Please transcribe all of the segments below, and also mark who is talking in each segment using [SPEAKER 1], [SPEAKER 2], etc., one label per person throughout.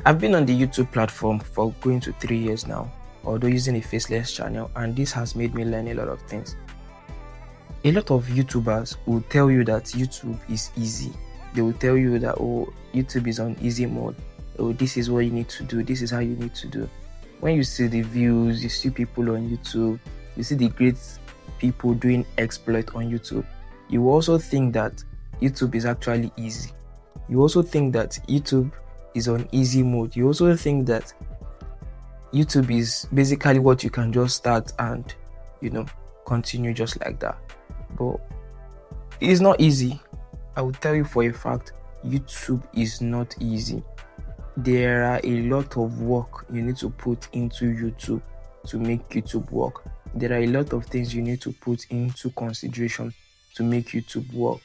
[SPEAKER 1] I've been on the YouTube platform for going to 3 years now, although using a faceless channel, and this has made me learn a lot of things. A lot of YouTubers will tell you that YouTube is easy. They will tell you that, oh, YouTube is on easy mode. Oh, this is what you need to do. This is how you need to do. When you see the views, you see people on YouTube, you see the great people doing exploit on YouTube, you will also think that YouTube is actually easy. You also think that YouTube is on easy mode. You also think that YouTube is basically what you can just start and continue just like that. But it's not easy. I will tell you for a fact, YouTube is not easy. There are a lot of work you need to put into YouTube to make YouTube work. There are a lot of things you need to put into consideration to make YouTube work.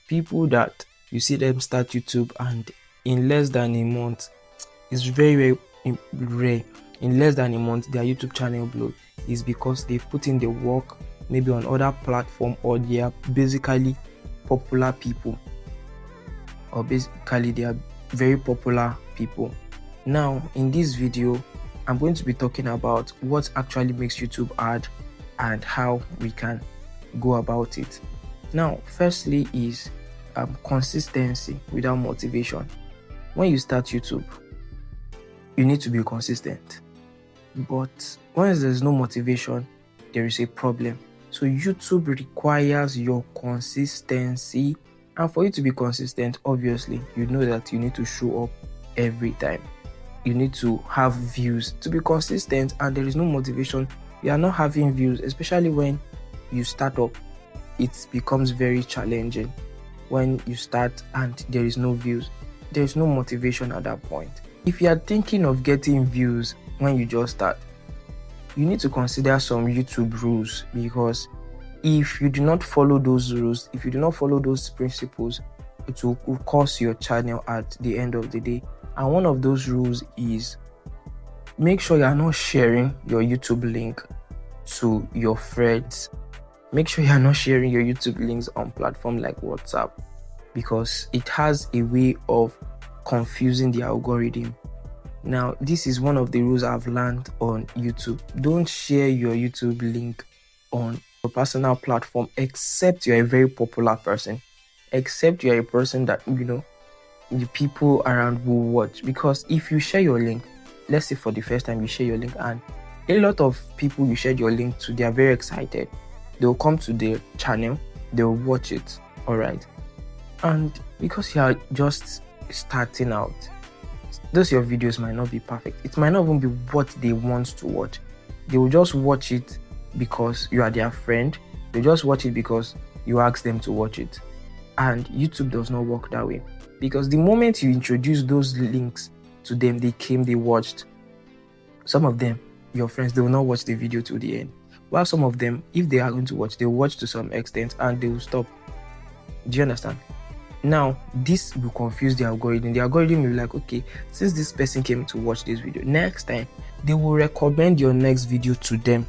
[SPEAKER 1] People that you see them start YouTube and in less than a month, it's very, very rare. In less than a month, their YouTube channel blows is because they've put in the work, maybe on other platform, or they are basically popular people, or basically they are very popular people. Now, in this video, I'm going to be talking about what actually makes YouTube hard and how we can go about it. Now, firstly is consistency without motivation. When you start YouTube, you need to be consistent. But once there's no motivation, there is a problem. So YouTube requires your consistency. And for you to be consistent, obviously, you know that you need to show up every time. You need to have views. To be consistent and there is no motivation, you are not having views, especially when you start up. It becomes very challenging when you start and there is no views. There is no motivation at that point. If you are thinking of getting views when you just start, you need to consider some YouTube rules, because if you do not follow those rules, if you do not follow those principles, it will cost your channel at the end of the day. And one of those rules is make sure you are not sharing your YouTube link to your friends. Make sure you are not sharing your YouTube links on platforms like WhatsApp, because it has a way of confusing the algorithm. Now, this is one of the rules I've learned on YouTube. Don't share your YouTube link on your personal platform except you're a very popular person, except you're a person that the people around will watch. Because if you share your link, let's say for the first time you share your link, and a lot of people you shared your link to, they are very excited. They'll come to the channel, they'll watch it, all right? And because you are just starting out, those your videos might not be perfect. It might not even be what they want to watch. They will just watch it because you are their friend. They just watch it because you ask them to watch it. And YouTube does not work that way, because the moment you introduce those links to them, they came, they watched. Some of them, your friends, they will not watch the video to the end. While some of them, if they are going to watch, they will watch to some extent and they will stop. Do you understand? Now, this will confuse the algorithm. The algorithm will be like, okay, since this person came to watch this video, next time they will recommend your next video to them,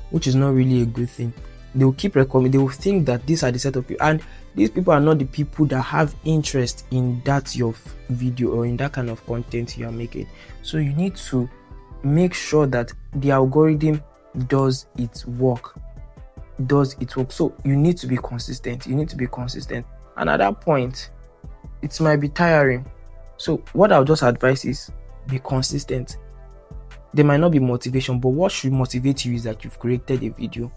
[SPEAKER 1] which is not really a good thing. They will keep recommending. They will think that these are the set of people, and these people are not the people that have interest in that your video or in that kind of content you are making. So you need to make sure that the algorithm does its work. So you need to be consistent. And at that point, it might be tiring. So what I'll just advise is be consistent. There might not be motivation, but what should motivate you is that you've created a video.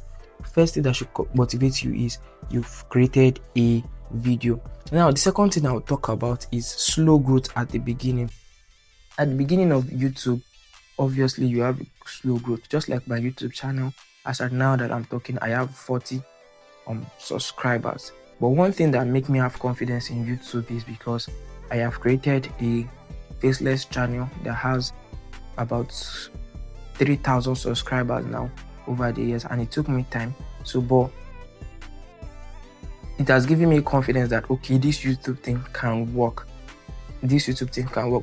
[SPEAKER 1] First thing that should motivate you is you've created a video. Now, the second thing I'll talk about is slow growth at the beginning. At the beginning of YouTube, obviously you have slow growth, just like my YouTube channel. As of now that I'm talking, I have 40 subscribers. But one thing that makes me have confidence in YouTube is because I have created a faceless channel that has about 3,000 subscribers now over the years, and it took me time. But it has given me confidence that okay, this YouTube thing can work.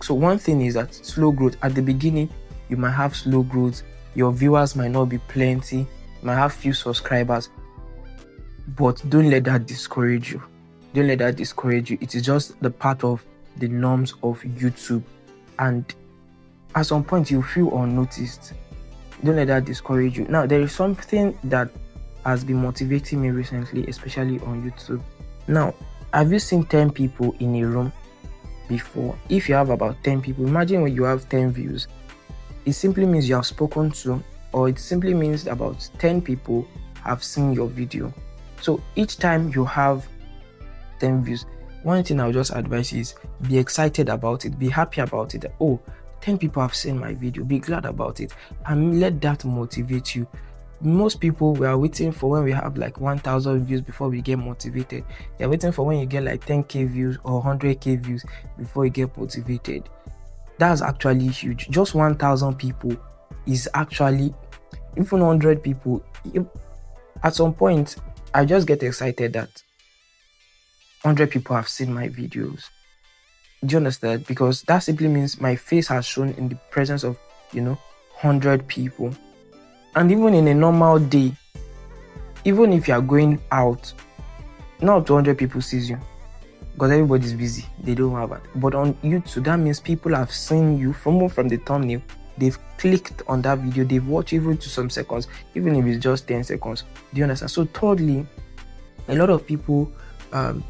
[SPEAKER 1] So one thing is that slow growth. At the beginning, you might have slow growth. Your viewers might not be plenty. You might have few subscribers. But don't let that discourage you. It is just the part of the norms of YouTube. and at some point you feel unnoticed. Don't let that discourage you. Now, there is something that has been motivating me recently, especially on YouTube. Now, have you seen 10 people in a room before? If you have about 10 people, imagine when you have 10 views. It simply means you have spoken to, or it simply means about 10 people have seen your video. So each time you have 10 views, one thing I'll just advise is be excited about it, be happy about it. Oh, 10 people have seen my video, be glad about it, and let that motivate you. Most people, we are waiting for when we have like 1,000 views before we get motivated. You're waiting for when you get like 10k views or 100k views before you get motivated. That's actually huge. Just 1,000 people is actually, even 100 people. At some point, I just get excited that 100 people have seen my videos. Do you understand? Because that simply means my face has shown in the presence of, 100 people. And even in a normal day, even if you are going out, not 200 people sees you because everybody's busy. They don't have it. But on YouTube, that means people have seen you from the thumbnail. They've clicked on that video. They've watched even to some seconds, even if it's just 10 seconds. Do you understand? So thirdly, a lot of people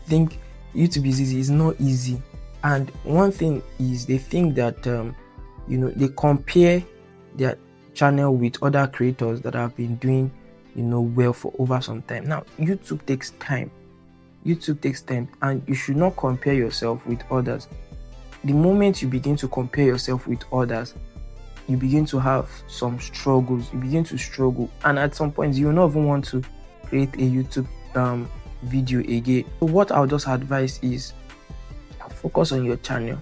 [SPEAKER 1] think YouTube is easy. It's not easy. And one thing is they think that, they compare their channel with other creators that have been doing, well for over some time. Now, YouTube takes time. And you should not compare yourself with others. The moment you begin to compare yourself with others, you begin to have some struggles. You begin to struggle. And at some point, you will not even want to create a YouTube video again. So what I'll just advise is focus on your channel.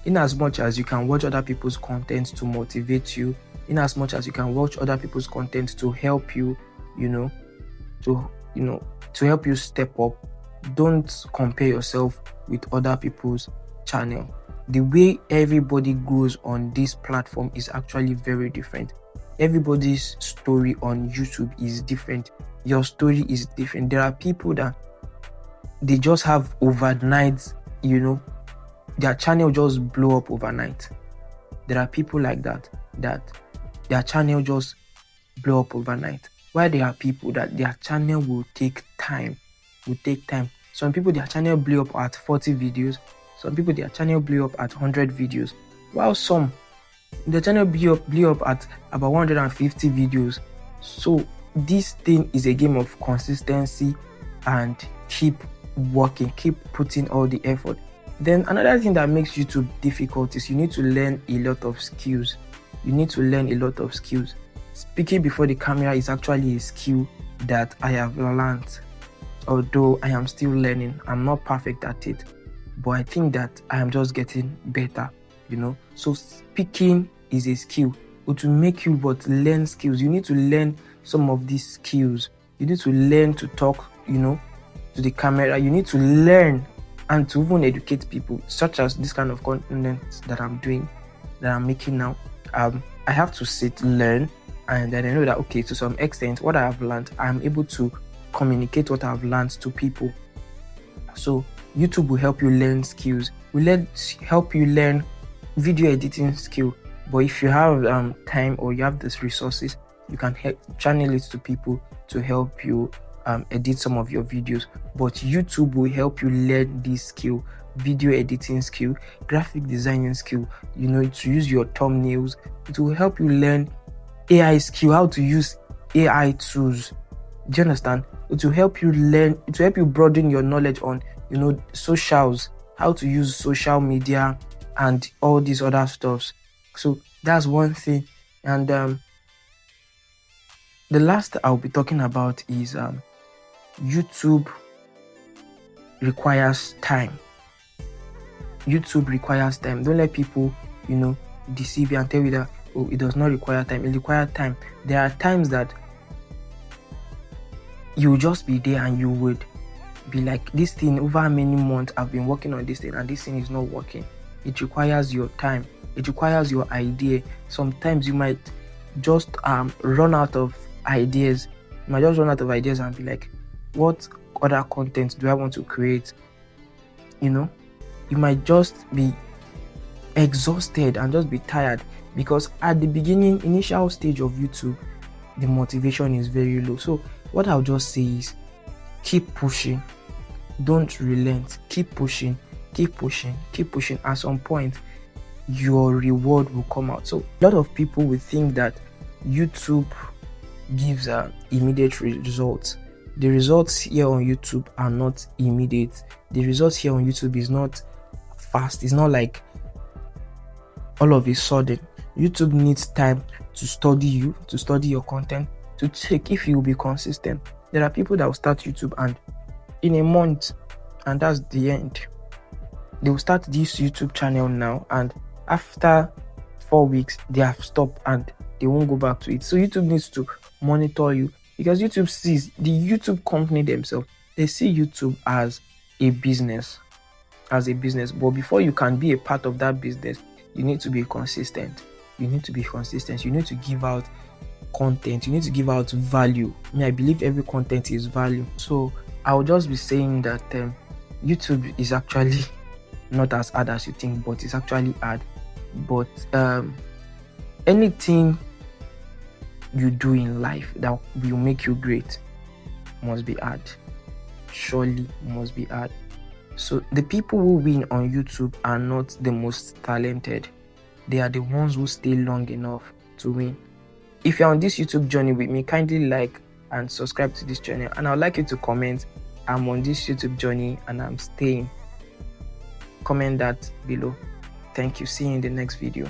[SPEAKER 1] In as much as you can watch other people's content to motivate you, in as much as you can watch other people's content to help you, to help you step up, don't compare yourself with other people's channel. The way everybody grows on this platform is actually very different. Everybody's story on YouTube is different. Your story is different. There are people that they just have overnight, their channel just blow up overnight. There are people like that their channel just blow up overnight. While there are people that their channel will take time. Some people, their channel blew up at 40 videos. Some people, their channel blew up at 100 videos. While some, the channel blew up at about 150 videos. So this thing is a game of consistency and keep working, keep putting all the effort. Then another thing that makes YouTube difficult is you need to learn a lot of skills. Speaking before the camera is actually a skill that I have learned. Although I am still learning, I'm not perfect at it, but I think that I am just getting better, So speaking is a skill. But to make you learn skills, you need to learn some of these skills. You need to learn to talk, to the camera. You need to learn and to even educate people, such as this kind of content that I'm doing, that I'm making now. I have to sit, learn, and then I know that, okay, to some extent, what I have learned, I'm able to communicate what I've learned to people. So YouTube will help you learn skills. Will help you learn video editing skill. But if you have time or you have these resources, you can channel it to people to help you edit some of your videos. But YouTube will help you learn this skill, video editing skill, graphic designing skill, to use your thumbnails. It will help you learn AI skill, how to use AI tools. Do you understand? It will help you learn, it will help you broaden your knowledge on, socials, how to use social media and all these other stuffs. So that's one thing. And the last I'll be talking about is YouTube requires time. YouTube requires time. Don't let people, deceive you and tell you that, oh, it does not require time. It requires time. There are times that you will just be there and you would be like, this thing, over many months I've been working on this thing and this thing is not working. It requires your time. It requires your idea. Sometimes you might just run out of ideas. You might just run out of ideas and be like, what other content do I want to create? You might just be exhausted and just be tired, because at the beginning, initial stage of YouTube, the motivation is very low. So what I'll just say is keep pushing, don't relent, keep pushing, keep pushing, keep pushing. At some point your reward will come out. So a lot of people will think that YouTube gives immediate results. The results here on YouTube are not immediate. The results here on YouTube is not fast. It's not like all of a sudden. YouTube needs time to study you, to study your content, to check if you will be consistent. There are people that will start YouTube and in a month, and that's the end. They will start this YouTube channel now, and after 4 weeks they have stopped and they won't go back to it. So YouTube needs to monitor you, because YouTube sees, the YouTube company themselves, they see YouTube as a business, but before you can be a part of that business, you need to be consistent. You need to give out content, you need to give out value. I believe every content is value. So I'll just be saying that YouTube is actually not as hard as you think, but it's actually hard. But anything you do in life that will make you great must be hard. Surely must be hard. So the people who win on YouTube are not the most talented. They are the ones who stay long enough to win. If you're on this YouTube journey with me, kindly like and subscribe to this channel, and I'd like you to comment, I'm on this YouTube journey and I'm staying. Comment that below. Thank you. See you in the next video.